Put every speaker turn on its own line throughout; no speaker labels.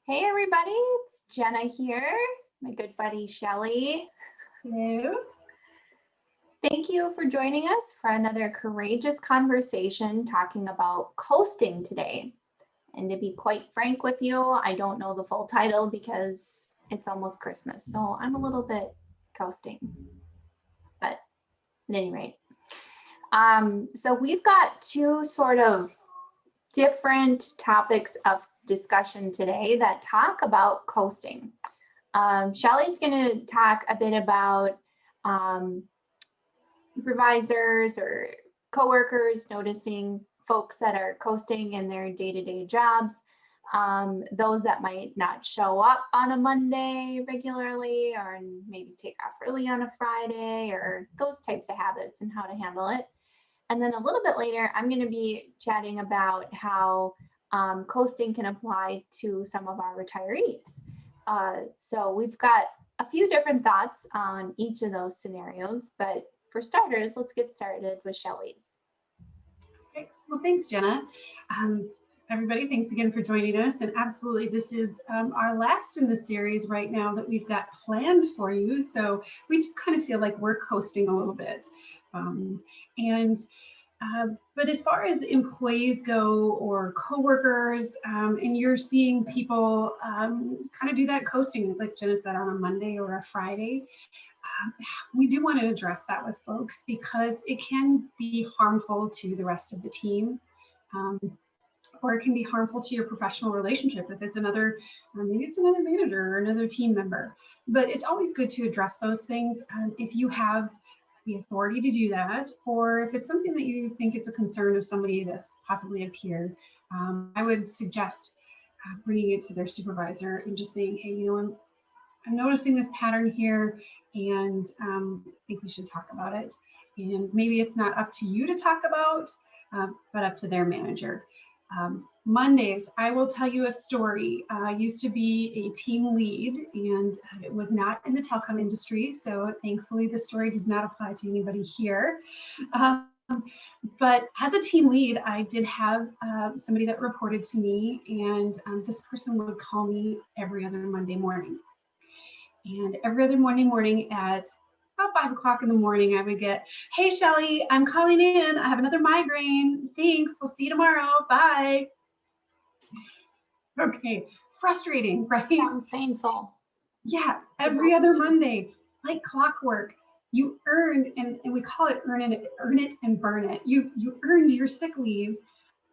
Hey everybody, it's Jenna here, my good buddy Shelly.
Hello.
Thank you for joining us for another courageous conversation talking about coasting today. And to be quite frank with you, I don't know the full title because it's almost Christmas, so I'm a little bit coasting. But at any rate, so we've got two sort of different topics of discussion today that talk about coasting. Shelly's going to talk a bit about supervisors or coworkers noticing folks that are coasting in their day-to-day jobs, those that might not show up on a Monday regularly or maybe take off early on a Friday, or those types of habits and how to handle it. And then a little bit later, I'm going to be chatting about how coasting can apply to some of our retirees. So we've got a few different thoughts on each of those scenarios, but for starters, let's get started with Shelly's.
Okay. Well, thanks, Jenna. Everybody, thanks again for joining us. And absolutely, this is our last in the series right now that we've got planned for you. So we kind of feel like we're coasting a little bit. But as far as employees go or coworkers, and you're seeing people kind of do that coasting, like Jenna said, on a Monday or a Friday, we do want to address that with folks because it can be harmful to the rest of the team, or it can be harmful to your professional relationship if it's another, maybe it's another manager or another team member. But it's always good to address those things if you have the authority to do that, or if it's something that you think it's a concern of somebody that's possibly a peer. I would suggest bringing it to their supervisor and just saying, hey, you know, I'm noticing this pattern here, and I think we should talk about it. And maybe it's not up to you to talk about, but up to their manager. Mondays, I will tell you a story. I used to be a team lead, and it was not in the telecom industry, so thankfully the story does not apply to anybody here. But as a team lead, I did have somebody that reported to me, and this person would call me every other Monday morning. And every other Monday morning at about 5 o'clock in the morning, I would get, hey, Shelly, I'm calling in. I have another migraine. Thanks. We'll see you tomorrow. Bye. Okay. Frustrating, right?
Sounds painful.
Yeah. Every other Monday, like clockwork, you earned, and we call it earn it and burn it. You earned your sick leave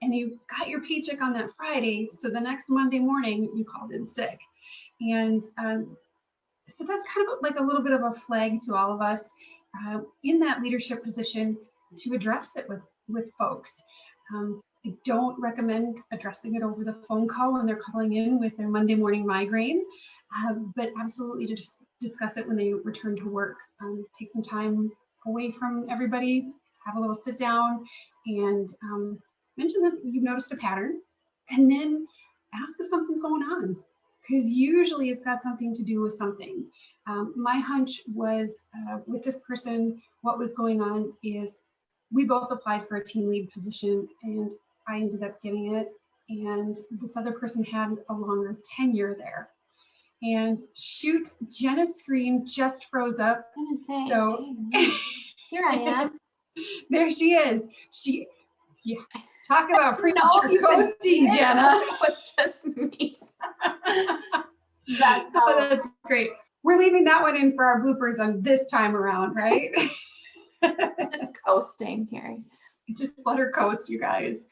and you got your paycheck on that Friday. So the next Monday morning, you called in sick. And so that's kind of like a little bit of a flag to all of us in that leadership position to address it with folks. I don't recommend addressing it over the phone call when they're calling in with their Monday morning migraine, but absolutely to just discuss it when they return to work. Take some time away from everybody, have a little sit down, and mention that you've noticed a pattern, and then ask if something's going on, because usually it's got something to do with something. My hunch was with this person, what was going on is we both applied for a team lead position, and I ended up getting it, and this other person had a longer tenure there. And shoot, Jenna's screen just froze up. So
here I am.
There she is. Yeah, talk about premature coasting, Jenna.
It was just me. That's
great. We're leaving that one in for our bloopers on this time around, right?
Just coasting here.
Just let her coast, you guys.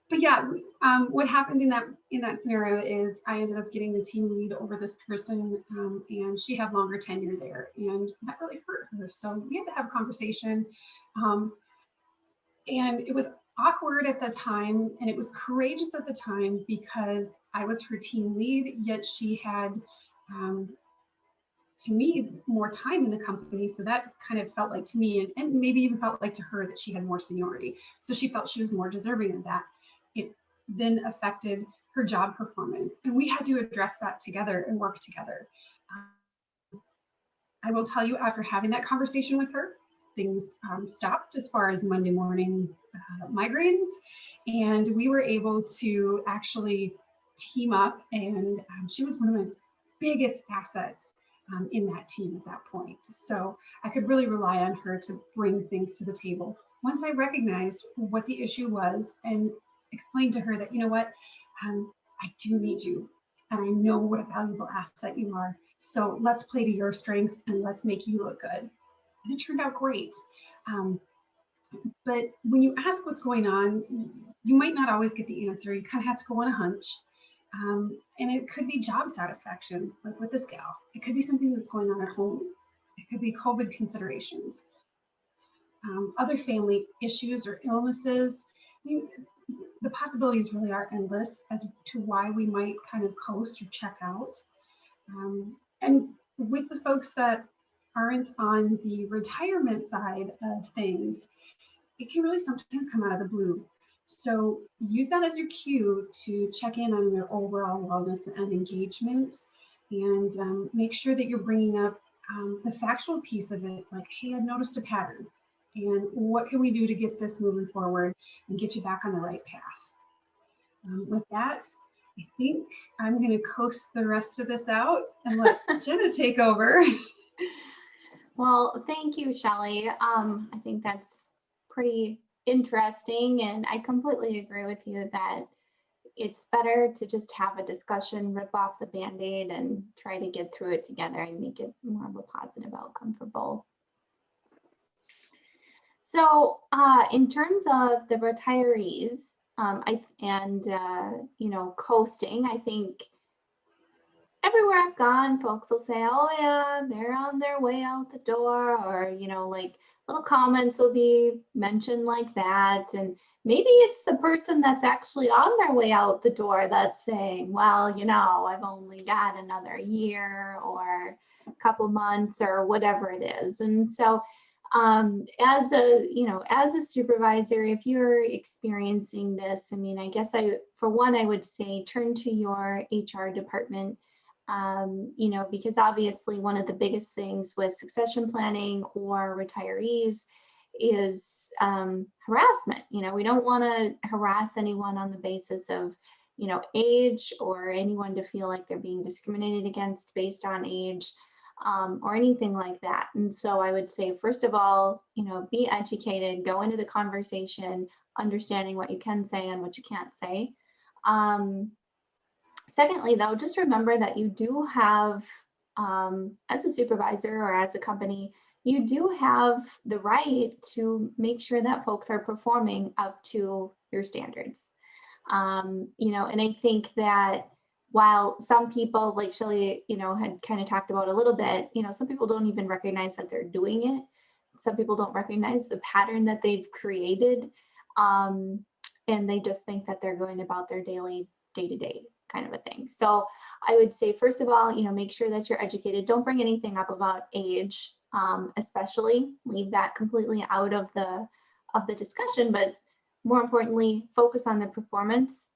But yeah, what happened in that scenario is I ended up getting the team lead over this person, and she had longer tenure there, and that really hurt her. So we had to have a conversation, and it was awkward at the time, and it was courageous at the time because I was her team lead, yet she had, to me, more time in the company. So that kind of felt like to me, and maybe even felt like to her, that she had more seniority. So she felt she was more deserving of that. It then affected her job performance, and we had to address that together and work together. I will tell you, after having that conversation with her, things stopped as far as Monday morning migraines, and we were able to actually team up, and she was one of my biggest assets in that team at that point. So I could really rely on her to bring things to the table. Once I recognized what the issue was and explained to her that, you know what, I do need you, and I know what a valuable asset you are. So let's play to your strengths and let's make you look good. And it turned out great. Um, but when you ask what's going on, you might not always get the answer. You kind of have to go on a hunch. And it could be job satisfaction, like with this gal. It could be something that's going on at home. It could be COVID considerations, other family issues or illnesses. I mean, the possibilities really are endless as to why we might kind of coast or check out. And with the folks that aren't on the retirement side of things, it can really sometimes come out of the blue. So use that as your cue to check in on their overall wellness and engagement, and make sure that you're bringing up the factual piece of it, like, hey, I've noticed a pattern, and what can we do to get this moving forward and get you back on the right path? With that, I think I'm going to coast the rest of this out and let Jenna take over.
Well, thank you, Shelly. I think that's pretty interesting, and I completely agree with you that it's better to just have a discussion, rip off the Band-Aid, and try to get through it together and make it more of a positive outcome for both. So in terms of the retirees coasting, I think everywhere I've gone, folks will say, oh yeah, they're on their way out the door, or, like little comments will be mentioned like that. And maybe it's the person that's actually on their way out the door that's saying, well, I've only got another year or a couple months or whatever it is. And so as a supervisor, if you're experiencing this, I guess for one, I would say turn to your HR department. Because obviously one of the biggest things with succession planning or retirees is harassment. We don't want to harass anyone on the basis of, age, or anyone to feel like they're being discriminated against based on age, or anything like that. And so I would say, first of all, be educated, go into the conversation, understanding what you can say and what you can't say. Secondly, though, just remember that you do have, as a supervisor or as a company, you do have the right to make sure that folks are performing up to your standards. And I think that while some people, like Shelly, had kind of talked about a little bit, some people don't even recognize that they're doing it. Some people don't recognize the pattern that they've created. And they just think that they're going about their daily day-to-day kind of a thing. So I would say, first of all, make sure that you're educated. Don't bring anything up about age, especially. Leave that completely out of the discussion. But more importantly, focus on the performance.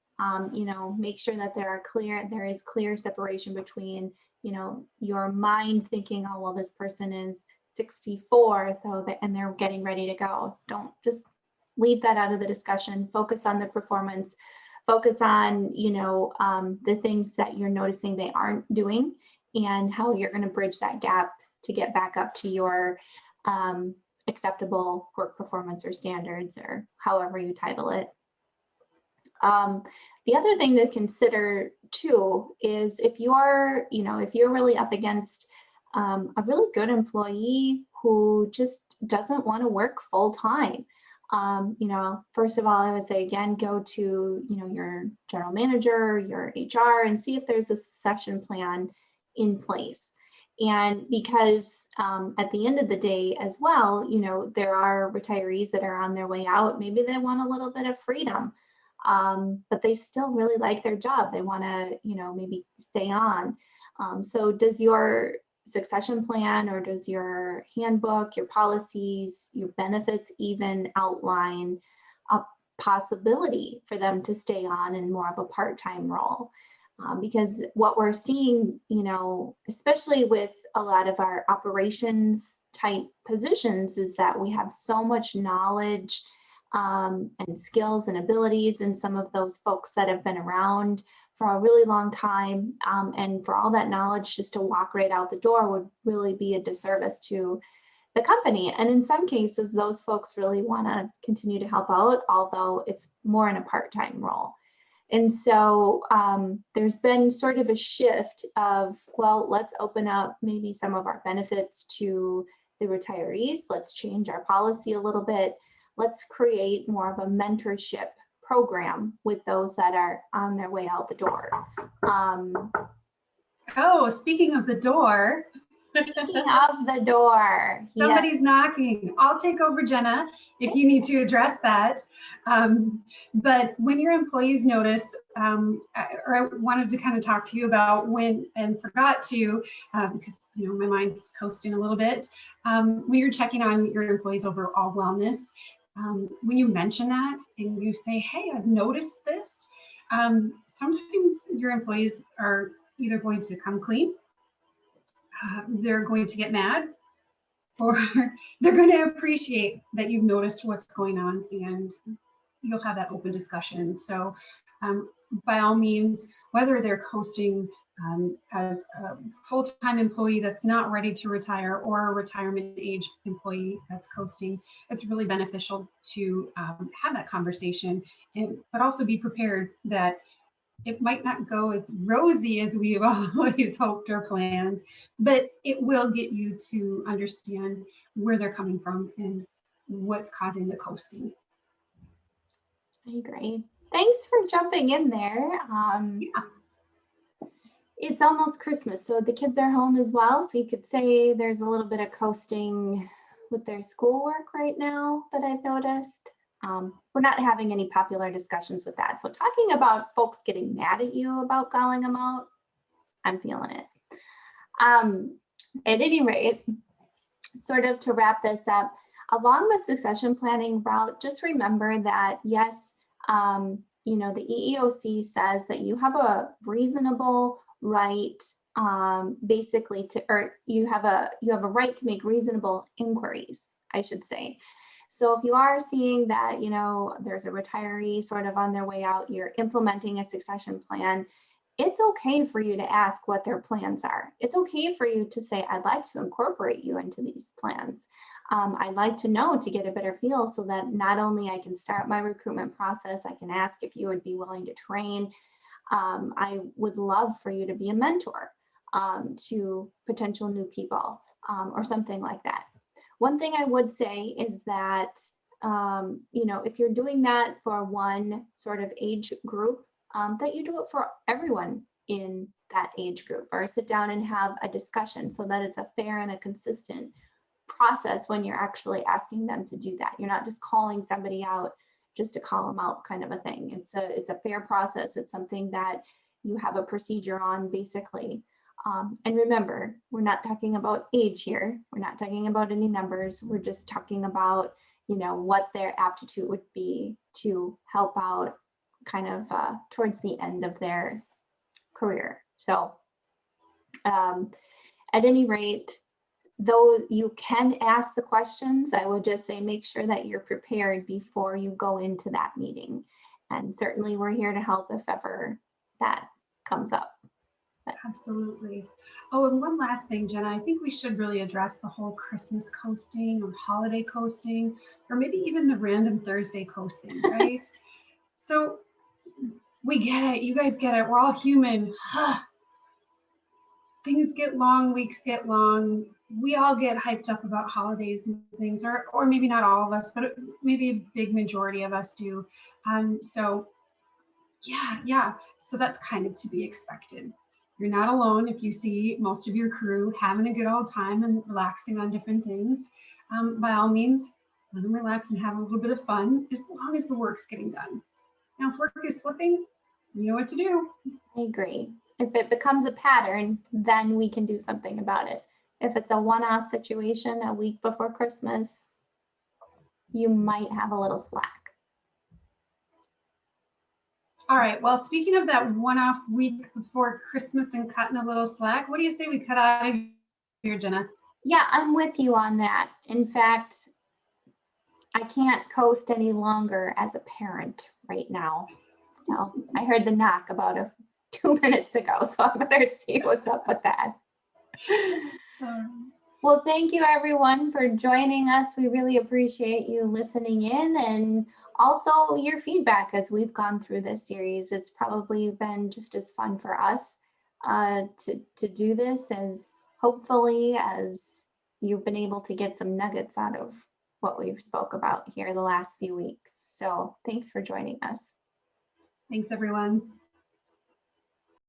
Make sure that there is clear separation between, your mind thinking, oh, well, this person is 64, and they're getting ready to go. Don't just leave that out of the discussion. Focus on the performance. Focus on, the things that you're noticing they aren't doing and how you're going to bridge that gap to get back up to your acceptable work performance or standards, or however you title it. The other thing to consider too is if you're really up against a really good employee who just doesn't want to work full time. First of all, I would say, again, go to, your general manager, your HR, and see if there's a succession plan in place. And because at the end of the day as well, there are retirees that are on their way out. Maybe they want a little bit of freedom, but they still really like their job. They want to, maybe stay on. So does your succession plan, or does your handbook, your policies, your benefits even outline a possibility for them to stay on in more of a part-time role? Because what we're seeing, especially with a lot of our operations type positions, is that we have so much knowledge and skills and abilities, and some of those folks that have been around for a really long time, and for all that knowledge just to walk right out the door would really be a disservice to the company. And in some cases, those folks really want to continue to help out, although it's more in a part-time role. And so there's been sort of a shift of, well, let's open up maybe some of our benefits to the retirees. Let's change our policy a little bit. Let's create more of a mentorship program with those that are on their way out the door.
Oh, speaking of the door.
Speaking of the door.
Somebody's knocking. I'll take over, Jenna, if you need to address that. But when your employees notice, or I wanted to kind of talk to you about when, and forgot to, because my mind's coasting a little bit. When you're checking on your employees' overall wellness, when you mention that and you say, hey, I've noticed this, sometimes your employees are either going to come clean, they're going to get mad, or they're going to appreciate that you've noticed what's going on, and you'll have that open discussion. So by all means, whether they're coasting as a full-time employee that's not ready to retire, or a retirement age employee that's coasting, it's really beneficial to have that conversation, but also be prepared that it might not go as rosy as we've always hoped or planned, but it will get you to understand where they're coming from and what's causing the coasting.
I agree. Thanks for jumping in there.
Yeah.
It's almost Christmas, so the kids are home as well. So you could say there's a little bit of coasting with their schoolwork right now that I've noticed. We're not having any popular discussions with that. So talking about folks getting mad at you about calling them out, I'm feeling it. At any rate, sort of to wrap this up, along the succession planning route, just remember that yes, the EEOC says that you have a reasonable right, basically you have a right to make reasonable inquiries, I should say. So if you are seeing that, there's a retiree sort of on their way out, you're implementing a succession plan, it's okay for you to ask what their plans are. It's okay for you to say, I'd like to incorporate you into these plans. I'd like to know, to get a better feel, so that not only I can start my recruitment process, I can ask if you would be willing to train. I would love for you to be a mentor to potential new people, or something like that. One thing I would say is that, if you're doing that for one sort of age group, that you do it for everyone in that age group, or sit down and have a discussion so that it's a fair and a consistent process when you're actually asking them to do that. You're not just calling somebody out just to call them out, kind of a thing. It's a fair process. It's something that you have a procedure on, basically. And remember, we're not talking about age here. We're not talking about any numbers. We're just talking about, what their aptitude would be to help out kind of towards the end of their career. So at any rate, though you can ask the questions, I would just say make sure that you're prepared before you go into that meeting. And certainly we're here to help if ever that comes up.
Absolutely. Oh, and one last thing, Jenna, I think we should really address the whole Christmas coasting or holiday coasting, or maybe even the random Thursday coasting, right? So we get it. You guys get it. We're all human. Things get long, weeks get long. We all get hyped up about holidays and things, or maybe not all of us, but maybe a big majority of us do. So yeah. So that's kind of to be expected. You're not alone if you see most of your crew having a good old time and relaxing on different things. By all means, let them relax and have a little bit of fun, as long as the work's getting done. Now, if work is slipping, you know what to do.
I agree. If it becomes a pattern, then we can do something about it. If it's a one-off situation a week before Christmas, you might have a little slack.
All right, well, speaking of that one-off week before Christmas and cutting a little slack, what do you say we cut out of here, Jenna?
Yeah, I'm with you on that. In fact, I can't coast any longer as a parent right now. So I heard the knock about 2 minutes ago, so I better see what's up with that. Well, thank you everyone for joining us. We really appreciate you listening in, and also your feedback as we've gone through this series. It's probably been just as fun for us to do this as hopefully as you've been able to get some nuggets out of what we've spoke about here the last few weeks. So thanks for joining us.
Thanks, everyone.